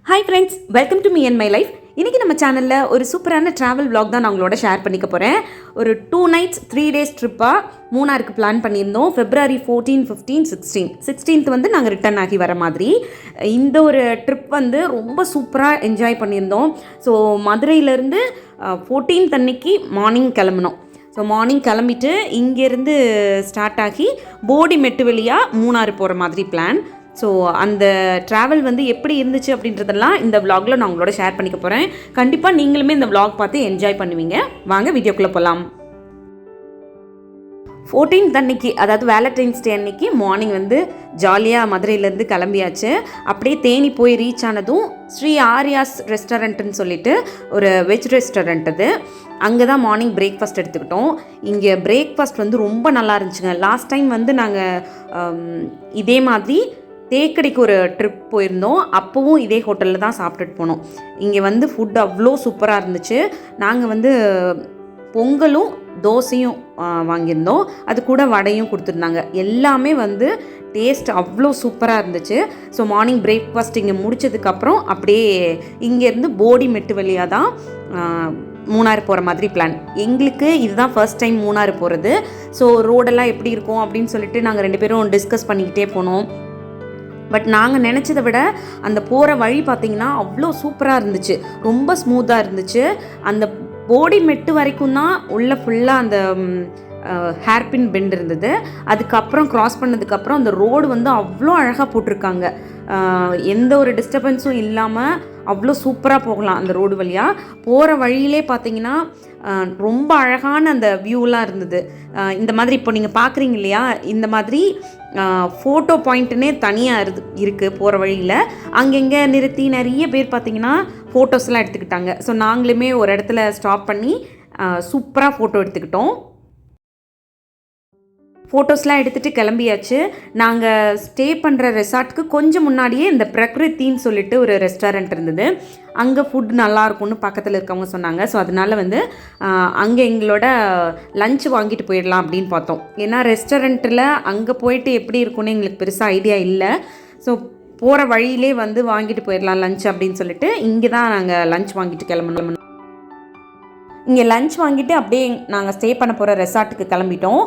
Hi friends, welcome to me and my life. இன்றைக்கி நம்ம சேனலில் ஒரு சூப்பரான ட்ராவல் vlog தான் நான் உங்களோட ஷேர் பண்ணிக்க போகிறேன். ஒரு 2 nights 3 days ட்ரிப்பாக மூணாருக்கு பிளான் பண்ணியிருந்தோம். February 14, 15, 16th வந்து நாங்கள் ரிட்டர்ன் ஆகி வர மாதிரி. இந்த ஒரு ட்ரிப் வந்து ரொம்ப சூப்பராக என்ஜாய் பண்ணியிருந்தோம். ஸோ மதுரையிலேருந்து 14th அன்னைக்கு மார்னிங் கிளம்பினோம். ஸோ மார்னிங் கிளம்பிட்டு இங்கேருந்து ஸ்டார்ட் ஆகி போடிமெட்டு வழியாக மூணாறு போகிற மாதிரி பிளான். ஸோ அந்த ட்ராவல் வந்து எப்படி இருந்துச்சு அப்படின்றதெல்லாம் இந்த விலாகில் நான் உங்களோட ஷேர் பண்ணிக்க போகிறேன். கண்டிப்பாக நீங்களுமே இந்த விலாக் பார்த்து என்ஜாய் பண்ணுவீங்க. வாங்க வீடியோக்குள்ளே போகலாம். 14th அன்னைக்கு, அதாவது வேலண்டைன்ஸ் டே அன்னைக்கு மார்னிங் வந்து ஜாலியாக மதுரையிலேருந்து கிளம்பியாச்சு. அப்படியே தேனி போய் ரீச் ஆனதும் ஸ்ரீ ஆர்யாஸ் ரெஸ்டாரண்ட்டுன்னு சொல்லிட்டு ஒரு வெஜ் ரெஸ்டாரண்ட் அது. அங்கே தான் மார்னிங் பிரேக்ஃபாஸ்ட் எடுத்துக்கிட்டோம். இங்கே பிரேக்ஃபாஸ்ட் வந்து ரொம்ப நல்லா இருந்துச்சுங்க. லாஸ்ட் டைம் வந்து நாங்கள் இதே மாதிரி தேக்கடிக்கு ஒரு ட்ரிப் போயிருந்தோம். அப்போவும் இதே ஹோட்டலில் தான் சாப்பிட்டுட்டு போனோம். இங்கே வந்து ஃபுட் அவ்வளோ சூப்பராக இருந்துச்சு. நாங்கள் வந்து பொங்கலும் தோசையும் வாங்கியிருந்தோம். அது கூட வடையும் கொடுத்துருந்தாங்க. எல்லாமே வந்து டேஸ்ட் அவ்வளோ சூப்பராக இருந்துச்சு. ஸோ மார்னிங் பிரேக்ஃபாஸ்ட் இங்கே முடித்ததுக்கப்புறம் அப்படியே இங்கேருந்து போடிமெட்டு வழியாக தான் மூணாறு போகிற மாதிரி பிளான். எங்களுக்கு இதுதான் ஃபர்ஸ்ட் டைம் மூணாறு போகிறது. ஸோ ரோடெல்லாம் எப்படி இருக்கும் அப்படின்னு சொல்லிட்டு நாங்கள் 2 பேரும் டிஸ்கஸ் பண்ணிக்கிட்டே போனோம். பட் நாங்கள் நினச்சதை விட அந்த போகிற வழி பார்த்திங்கன்னா அவ்வளோ சூப்பராக இருந்துச்சு. ரொம்ப ஸ்மூத்தாக இருந்துச்சு. அந்த போடிமெட்டு வரைக்கும் தான் உள்ள ஃபுல்லாக அந்த ஹேர்பின் பெண்ட் இருந்தது. அதுக்கப்புறம் க்ராஸ் பண்ணதுக்கப்புறம் அந்த ரோடு வந்து அவ்வளோ அழகாக போட்டிருக்காங்க. எந்த ஒரு டிஸ்டர்பன்ஸும் இல்லாமல் அவ்வளோ சூப்பராக போகலாம் அந்த ரோடு வழியாக. போகிற வழியிலே பார்த்திங்கன்னா ரொம்ப அழகான அந்த வியூலாம் இருந்தது. இந்த மாதிரி இப்போ நீங்கள் பார்க்குறீங்க இல்லையா, இந்த மாதிரி ஃபோட்டோ பாயிண்ட்டுனே தனியாக இருக்குது போகிற வழியில். அங்கங்கே நிறுத்தி நிறைய பேர் பார்த்திங்கன்னா ஃபோட்டோஸ்லாம் எடுத்துக்கிட்டாங்க. ஸோ நாங்களுமே ஒரு இடத்துல ஸ்டாப் பண்ணி சூப்பராக ஃபோட்டோ எடுத்துக்கிட்டோம். ஃபோட்டோஸ்லாம் எடுத்துகிட்டு கிளம்பியாச்சு. நாங்கள் ஸ்டே பண்ணுற ரெசார்ட்டுக்கு கொஞ்சம் முன்னாடியே இந்த பிரகிருத்தின்னு சொல்லிட்டு ஒரு ரெஸ்டாரண்ட் இருந்தது. அங்கே ஃபுட் நல்லாயிருக்கும்னு பக்கத்தில் இருக்கவங்க சொன்னாங்க. ஸோ அதனால் வந்து அங்கே எங்களோட லஞ்ச் வாங்கிட்டு போயிடலாம் அப்படின்னு பார்த்தோம். ஏன்னா ரெஸ்டாரண்ட்டில் அங்கே போயிட்டு எப்படி இருக்குன்னு எங்களுக்கு பெருசாக ஐடியா இல்லை. ஸோ போகிற வழியிலே வந்து வாங்கிட்டு போயிடலாம் லஞ்ச் அப்படின்னு சொல்லிட்டு இங்கே தான் நாங்கள் லஞ்ச் வாங்கிட்டு கிளம்பணும். இங்கே லஞ்ச் வாங்கிட்டு அப்படியே நாங்கள் ஸ்டே பண்ண போகிற ரெசார்ட்டுக்கு கிளம்பிட்டோம்.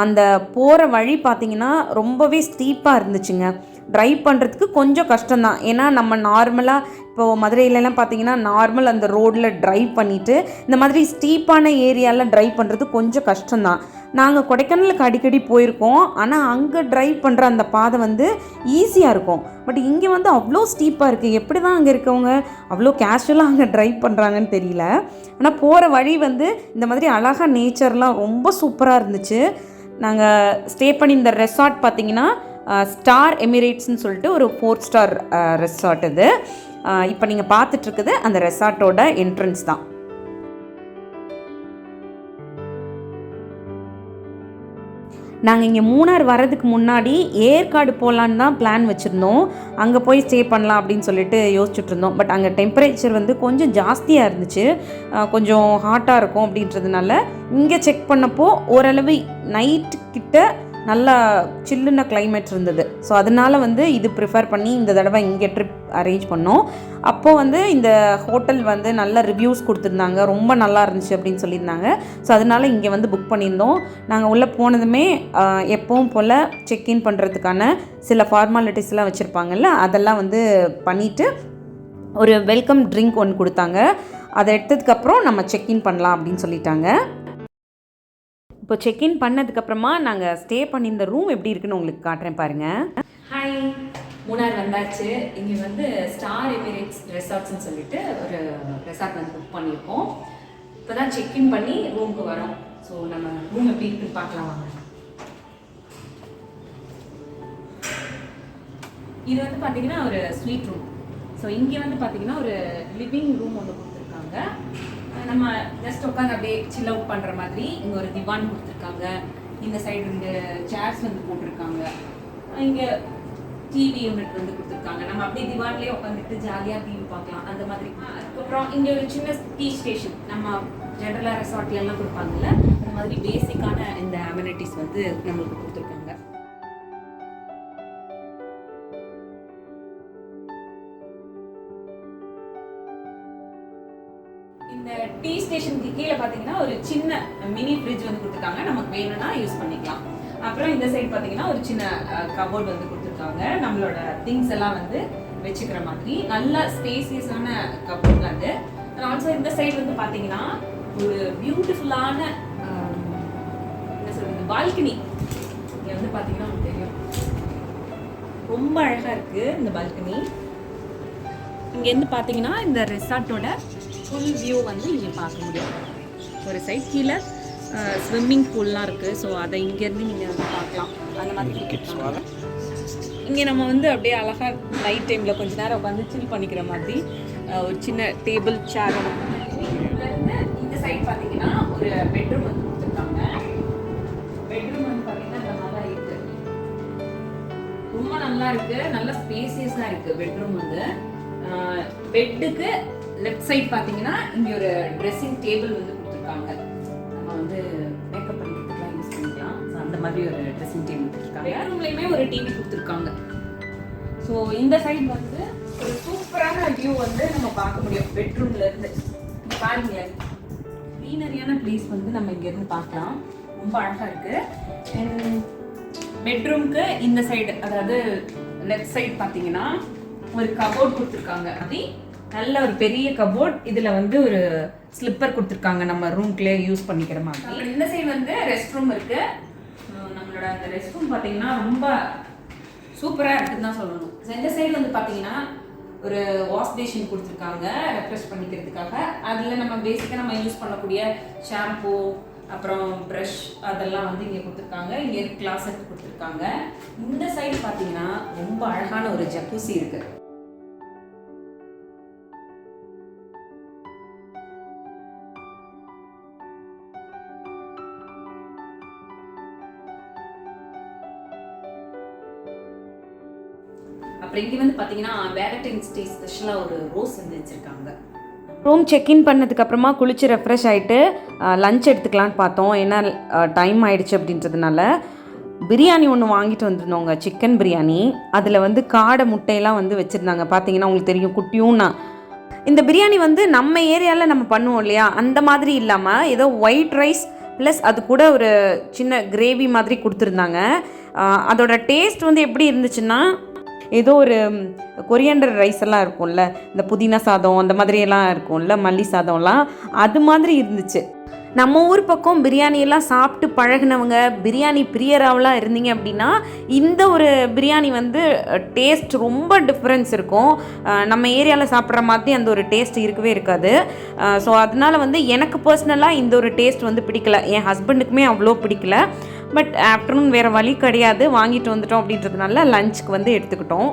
அந்த போகிற வழி பார்த்திங்கன்னா ரொம்பவே ஸ்டீப்பாக இருந்துச்சுங்க. ட்ரைவ் பண்ணுறதுக்கு கொஞ்சம் கஷ்டம்தான். ஏன்னா நம்ம நார்மலாக இப்போது மதுரையிலலாம் பார்த்திங்கன்னா நார்மல் அந்த ரோடில் ட்ரைவ் பண்ணிவிட்டு இந்த மாதிரி ஸ்டீப்பான ஏரியாவில் ட்ரைவ் பண்ணுறது கொஞ்சம் கஷ்டம்தான். நாங்கள் கொடைக்கானலுக்கு அடிக்கடி போயிருக்கோம். ஆனால் அங்கே ட்ரைவ் பண்ணுற அந்த பாதை வந்து ஈஸியாக இருக்கும். பட் இங்கே வந்து அவ்வளோ ஸ்டீப்பாக இருக்குது. எப்படி தான் அங்கே இருக்கவங்க அவ்வளோ கேஷுவலாக அங்கே ட்ரைவ் பண்ணுறாங்கன்னு தெரியல. ஆனால் போகிற வழி வந்து இந்த மாதிரி அழகாக நேச்சர்லாம் ரொம்ப சூப்பராக இருந்துச்சு. நாங்கள் ஸ்டே பண்ணி இந்த ரெசார்ட் பார்த்திங்கன்னா ஸ்டார் எமிரேட்ஸ்ன்னு சொல்லிட்டு ஒரு 4 star ரெசார்ட் இது. இப்போ நீங்கள் பார்த்துட்ருக்குது அந்த ரெசார்ட்டோட என்ட்ரன்ஸ் தான். நாங்கள் இங்கே மூணார் வர்றதுக்கு முன்னாடி ஏற்காடு போகலான்னு தான் பிளான் வச்சுருந்தோம். அங்கே போய் ஸ்டே பண்ணலாம் அப்படின்னு சொல்லிட்டு யோசிச்சுட்டு இருந்தோம். பட் அங்கே டெம்பரேச்சர் வந்து கொஞ்சம் ஜாஸ்தியாக இருந்துச்சு. கொஞ்சம் ஹாட்டாக இருக்கும் அப்படின்றதுனால இங்கே செக் பண்ணப்போ ஓரளவு நைட்டு கிட்ட நல்லா சில்லுன கிளைமேட் இருந்தது. ஸோ அதனால் வந்து இது ப்ரிஃபர் பண்ணி இந்த தடவை இங்கே ட்ரிப் அரேஞ்ச் பண்ணோம். அப்போது வந்து இந்த ஹோட்டல் வந்து நல்ல ரிவ்யூஸ் கொடுத்துருந்தாங்க. ரொம்ப நல்லா இருந்துச்சு அப்படின்னு சொல்லியிருந்தாங்க. ஸோ அதனால் இங்கே வந்து புக் பண்ணியிருந்தோம். நாங்கள் உள்ளே போனதுமே எப்பவும் போல் செக்இன் பண்ணுறதுக்கான சில ஃபார்மாலிட்டிஸ்லாம் வச்சுருப்பாங்கல்ல, அதெல்லாம் வந்து பண்ணிவிட்டு ஒரு வெல்கம் ட்ரிங்க் ஒன்று கொடுத்தாங்க. அதை எடுத்ததுக்கப்புறம் நம்ம செக்இன் பண்ணலாம் அப்படின்னு சொல்லிட்டாங்க. இப்போ செக்இன் பண்ணதுக்கப்புறமா நாங்கள் ஸ்டே பண்ணியிருந்த ரூம் எப்படி இருக்குன்னு உங்களுக்கு காட்டுறேன் பாருங்கள். ஹாய், மூணார் வந்தாச்சு. இங்கே வந்து ஸ்டார் எமிரேட்ஸ் ரெசார்ட்ஸ்ன்னு சொல்லிட்டு ஒரு ரெசார்ட் வந்து புக் பண்ணியிருக்கோம். இப்போ தான் செக்இன் பண்ணி ரூமுக்கு வரோம். ஸோ நம்ம ரூம் எப்படி இருக்குன்னு பார்க்கலாம் வாங்க. இது வந்து பார்த்தீங்கன்னா ஒரு ஸ்வீட் ரூம். ஸோ இங்கே வந்து பார்த்தீங்கன்னா ஒரு லிவிங் ரூம் ஒன்று கொடுத்துருக்காங்க. நம்ம ஜஸ்ட் உட்காந்து அப்படியே சில் அவுட் பண்ணுற மாதிரி இங்கே ஒரு திவான் கொடுத்துருக்காங்க. இந்த சைடு 2 சேர்ஸ் வந்து போட்டிருக்காங்க. இங்கே டிவி யூனிட் வந்து கொடுத்துருக்காங்க. நம்ம அப்படியே திவான்லேயே உட்காந்துட்டு ஜாலியாக டிவி பார்க்கலாம் அந்த மாதிரி. அதுக்கப்புறம் இங்கே ஒரு சின்ன டீ ஸ்டேஷன் நம்ம ஜென்ரலாக ரெசார்ட்லாம் கொடுப்பாங்கல்ல, அந்த மாதிரி பேசிக்கான இந்த அமெனிட்டிஸ் வந்து நம்மளுக்கு கொடுத்துருக்காங்க. இந்த டீ ஸ்டேஷனுக்கு கீழே பார்த்தீங்கன்னா ஒரு சின்ன மினி ஃப்ரிட்ஜ் வந்து கொடுத்துருக்காங்க, நமக்கு வேணும்னா யூஸ் பண்ணிக்கலாம். அப்புறம் இந்த சைடு பார்த்தீங்கன்னா ஒரு சின்ன கபோர்ட் வந்து கொடுத்துருக்காங்க, நம்மளோட திங்ஸ் எல்லாம் வந்து வச்சுக்கிற மாதிரி நல்ல ஸ்பேசியஸான கபோர்ட் தான் அது. ஆல்சோ இந்த சைடு வந்து பார்த்தீங்கன்னா ஒரு பியூட்டிஃபுல்லான என்ன சொல்றது பால்கனி. இங்கே வந்து பார்த்தீங்கன்னா உங்களுக்கு தெரியும், ரொம்ப அழகாக இருக்குது இந்த பால்கனி. இங்கேருந்து பார்த்தீங்கன்னா இந்த ரெசார்ட்டோட ஃபுல் வியூ வந்து நீங்கள் பார்க்க முடியும். ஒரு சைட் கீழே ஸ்விம்மிங் பூல்லாம் இருக்குது, ஸோ அதை இங்கேருந்து நீங்கள் வந்து பார்க்கலாம். அந்த மாதிரி இங்கே நம்ம வந்து அப்படியே அழகாக நைட் டைமில் கொஞ்ச நேரம் உட்காந்து சில் பண்ணிக்கிற மாதிரி ஒரு சின்ன டேபிள் சேர். இந்த சைட் பார்த்தீங்கன்னா ஒரு பெட்ரூம் வந்து கொடுத்துருக்காங்க. பெட்ரூம் வந்து பார்த்தீங்கன்னா இந்த மாதிரி தான் இருக்குது, ரொம்ப நல்லா இருக்குது, நல்ல ஸ்பேசியஸாக இருக்குது பெட்ரூம் வந்து. பெட்டுக்கு லெஃப்ட் சைட் பார்த்தீங்கன்னா இங்கே ஒரு ட்ரெஸ்ஸிங் டேபிள் வந்து கொடுத்துருக்காங்க, நம்ம வந்து மேக்கப் பண்ணிக்கிறதுக்குலாம் யூஸ் பண்ணிக்கலாம். ஸோ அந்த மாதிரி ஒரு ட்ரெஸ்ஸிங் டேபிள் கொடுத்துருக்காங்க. ரூம்லேயுமே ஒரு டிவி கொடுத்துருக்காங்க. ஸோ இந்த சைடு வந்து ஒரு சூப்பரான வியூ வந்து நம்ம பார்க்க முடியும் பெட்ரூம்லேருந்து. பாருங்க, க்ளீனரியான பிளேஸ் வந்து நம்ம இங்கேருந்து பார்க்கலாம், ரொம்ப அழகாக இருக்குது. அண்ட் பெட்ரூம்க்கு இந்த சைடு, அதாவது லெஃப்ட் சைடு பார்த்தீங்கன்னா ஒரு கபோர்ட் கொடுத்துருக்காங்க. அது நல்ல ஒரு பெரிய கபோர்ட். இதில் வந்து ஒரு ஸ்லிப்பர் கொடுத்துருக்காங்க, நம்ம ரூம்குள்ளே யூஸ் பண்ணிக்கிற மாதிரி. இந்த சைடு வந்து ரெஸ்ட் ரூம் இருக்குது. நம்மளோட அந்த ரெஸ்ட் ரூம் பார்த்தீங்கன்னா ரொம்ப சூப்பராக இருக்குன்னு தான் சொல்லணும். இந்த சைடு வந்து பார்த்தீங்கன்னா ஒரு வாஷ் பேஷன் கொடுத்துருக்காங்க ரெஃப்ரெஷ் பண்ணிக்கிறதுக்காக. அதில் நம்ம பேசிக்காக நம்ம யூஸ் பண்ணக்கூடிய ஷாம்பூ, அப்புறம் ப்ரஷ் அதெல்லாம் வந்து இங்கே கொடுத்துருக்காங்க. இங்கே கிளாஸட் கொடுத்துருக்காங்க. இந்த சைடு பார்த்தீங்கன்னா ரொம்ப அழகான ஒரு ஜக்கூசி இருக்குது. அப்புறம் இங்கே வந்து பார்த்தீங்கன்னா வேலண்டைன்ஸ் டே ஸ்பெஷலாக ஒரு ரோஸ் வந்து வச்சுருக்காங்க. ரூம் செக்இன் பண்ணதுக்கப்புறமா குளிச்சு ரெஃப்ரெஷ் ஆகிட்டு லஞ்ச் எடுத்துக்கலான்னு பார்த்தோம். ஏன்னா டைம் ஆகிடுச்சு அப்படின்றதுனால பிரியாணி ஒன்று வாங்கிட்டு வந்துருந்தோங்க, சிக்கன் பிரியாணி. அதில் வந்து காடை முட்டையெல்லாம் வந்து வச்சுருந்தாங்க. பார்த்தீங்கன்னா உங்களுக்கு தெரியும், குட்டியூன்னா. இந்த பிரியாணி வந்து நம்ம ஏரியாவில் நம்ம பண்ணுவோம் இல்லையா, அந்த மாதிரி இல்லாமல் ஏதோ ஒயிட் ரைஸ் ப்ளஸ் அது கூட ஒரு சின்ன கிரேவி மாதிரி கொடுத்துருந்தாங்க. அதோட டேஸ்ட் வந்து எப்படி இருந்துச்சுன்னா, ஏதோ ஒரு கொரியண்டர் ரைஸ் எல்லாம் இருக்கும்ல, இந்த புதினா சாதம் அந்த மாதிரியெல்லாம் இருக்கும்ல, மல்லி சாதம்லாம், அது மாதிரி இருந்துச்சு. நம்ம ஊர் பக்கம் பிரியாணியெல்லாம் சாப்பிட்டு பழகினவங்க, பிரியாணி பிரியராவெலாம் இருந்தீங்க அப்படின்னா இந்த ஒரு பிரியாணி வந்து டேஸ்ட் ரொம்ப டிஃப்ரென்ஸ் இருக்கும். நம்ம ஏரியாவில் சாப்பிட்ற மாதிரி அந்த ஒரு டேஸ்ட் இருக்கவே இருக்காது. ஸோ அதனால் வந்து எனக்கு பர்சனலாக இந்த ஒரு டேஸ்ட் வந்து பிடிக்கல, என் ஹஸ்பண்டுக்குமே அவ்வளோ பிடிக்கல. பட் ஆஃப்டர்நூன் வேறு வழி கிடையாது, வாங்கிட்டு வந்துட்டோம் அப்படின்றதுனால லஞ்சுக்கு வந்து எடுத்துக்கிட்டோம்.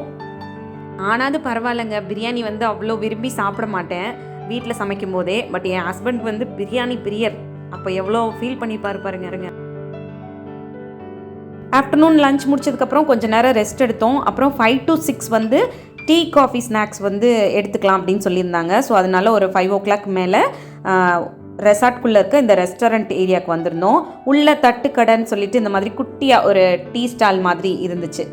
ஆனாவது பரவாயில்லைங்க, பிரியாணி வந்து அவ்வளோ விரும்பி சாப்பிட மாட்டேன் வீட்டில் சமைக்கும் போதே. பட் என் ஹஸ்பண்ட் வந்து பிரியாணி பிரியர், அப்போ எவ்வளோ ஃபீல் பண்ணிப்பாரு பாருங்க. ஆஃப்டர்நூன் லஞ்ச் முடிச்சதுக்கப்புறம் கொஞ்சம் நேரம் ரெஸ்ட் எடுத்தோம். அப்புறம் 5 to 6 வந்து டீ காஃபி ஸ்நாக்ஸ் வந்து எடுத்துக்கலாம் அப்படின்னு சொல்லியிருந்தாங்க. ஸோ அதனால ஒரு 5 o'clock மேலே ரெசார்ட்குள்ளே இருக்க இந்த ரெஸ்டாரண்ட் ஏரியாவுக்கு வந்திருந்தோம். உள்ள தட்டுக்கடைன்னு சொல்லிட்டு இந்த மாதிரி குட்டியாக ஒரு டீ ஸ்டால் மாதிரி இருந்துச்சு.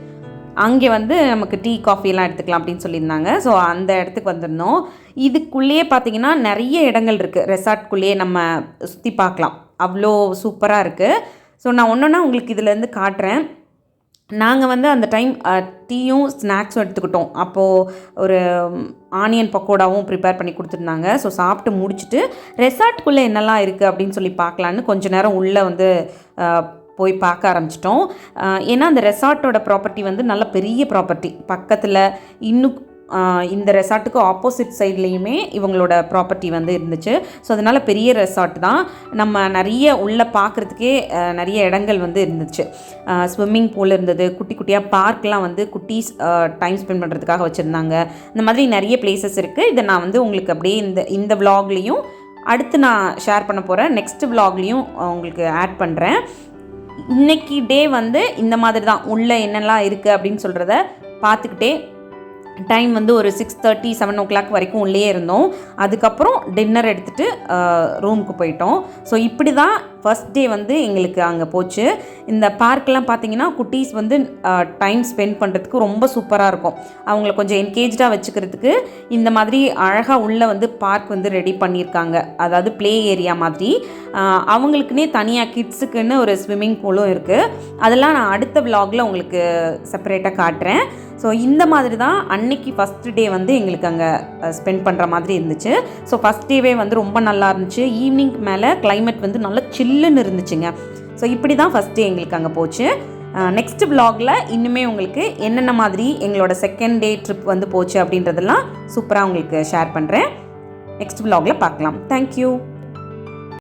அங்கே வந்து நமக்கு டீ காஃபியெல்லாம் எடுத்துக்கலாம் அப்படின்னு சொல்லியிருந்தாங்க. ஸோ அந்த இடத்துக்கு வந்திருந்தோம். இதுக்குள்ளேயே பார்த்தீங்கன்னா நிறைய இடங்கள் இருக்குது, ரெசார்ட்குள்ளேயே நம்ம சுற்றி பார்க்கலாம், அவ்வளோ சூப்பராக இருக்குது. ஸோ நான் ஒன்றுன்னா உங்களுக்கு இதிலேருந்து காட்டுறேன். நாங்கள் வந்து அந்த டைம் டீயும் ஸ்நாக்ஸும் எடுத்துக்கிட்டோம். அப்போது ஒரு ஆனியன் பக்கோடாவும் ப்ரிப்பேர் பண்ணி கொடுத்துருந்தாங்க. ஸோ சாப்பிட்டு முடிச்சுட்டு ரெசார்ட்குள்ளே என்னெல்லாம் இருக்குது அப்படின்னு சொல்லி பார்க்கலான்னு கொஞ்சம் நேரம் உள்ளே வந்து போய் பார்க்க ஆரம்பிச்சிட்டோம். ஏன்னா அந்த ரெசார்ட்டோட ப்ராப்பர்ட்டி வந்து நல்ல பெரிய ப்ராப்பர்ட்டி. பக்கத்தில் இன்னும் இந்த ரெசார்ட்டுக்கு ஆப்போசிட் சைட்லேயுமே இவங்களோட ப்ராப்பர்ட்டி வந்து இருந்துச்சு. ஸோ அதனால் பெரிய ரெசார்ட் தான். நம்ம நிறைய உள்ளே பார்க்குறதுக்கே நிறைய இடங்கள் வந்து இருந்துச்சு. ஸ்விம்மிங் பூல் இருந்தது, குட்டி குட்டியாக பார்க்லாம் வந்து குட்டீஸ் டைம் ஸ்பெண்ட் பண்ணுறதுக்காக வச்சுருந்தாங்க. இந்த மாதிரி நிறைய பிளேசஸ் இருக்குது. இதை நான் வந்து உங்களுக்கு அப்படியே இந்த விலாக்லேயும் அடுத்து நான் ஷேர் பண்ண போகிறேன், நெக்ஸ்ட் விலாக்லேயும் உங்களுக்கு ஆட் பண்ணுறேன். இன்றைக்கி டே வந்து இந்த மாதிரி தான், உள்ளே என்னெல்லாம் இருக்குது அப்படின்னு சொல்கிறத பார்த்துக்கிட்டே டைம் வந்து ஒரு 6:30 7 o'clock வரைக்கும் உள்ளே இருந்தோம். அதுக்கப்புறம் டின்னர் எடுத்துகிட்டு ரூமுக்கு போயிட்டோம். ஸோ இப்படி தான் ஃபஸ்ட் டே வந்து எங்களுக்கு அங்கே போச்சு. இந்த பார்க்கெலாம் பார்த்தீங்கன்னா குட்டீஸ் வந்து டைம் ஸ்பெண்ட் பண்ணுறதுக்கு ரொம்ப சூப்பராக இருக்கும். அவங்கள கொஞ்சம் என்கேஜாக வச்சுக்கிறதுக்கு இந்த மாதிரி அழகாக உள்ளே வந்து பார்க் வந்து ரெடி பண்ணியிருக்காங்க. அதாவது ப்ளே ஏரியா மாதிரி. அவங்களுக்குன்னே தனியாக கிட்ஸுக்குன்னு ஒரு ஸ்விம்மிங் பூலும் இருக்குது. அதெல்லாம் நான் அடுத்த விலாகில் உங்களுக்கு செப்பரேட்டாக காட்டுறேன். ஸோ இந்த மாதிரி தான் அன்னைக்கு ஃபஸ்ட் டே வந்து எங்களுக்கு அங்கே ஸ்பெண்ட் பண்ணுற மாதிரி இருந்துச்சு. ஸோ ஃபஸ்ட் டேவே வந்து ரொம்ப நல்லா இருந்துச்சு. ஈவினிங் மேலே கிளைமேட் வந்து நல்லா சில்லுன்னு இருந்துச்சுங்க. ஸோ இப்படி தான் ஃபஸ்ட் டே எங்களுக்கு அங்கே போச்சு. நெக்ஸ்ட் விலாகில் இன்னுமே உங்களுக்கு என்னென்ன மாதிரி எங்களோட செகண்ட் டே ட்ரிப் வந்து போச்சு அப்படின்றதெல்லாம் சூப்பராக உங்களுக்கு ஷேர் பண்ணுறேன். நெக்ஸ்ட் விலாகில் பார்க்கலாம். தேங்க்யூ.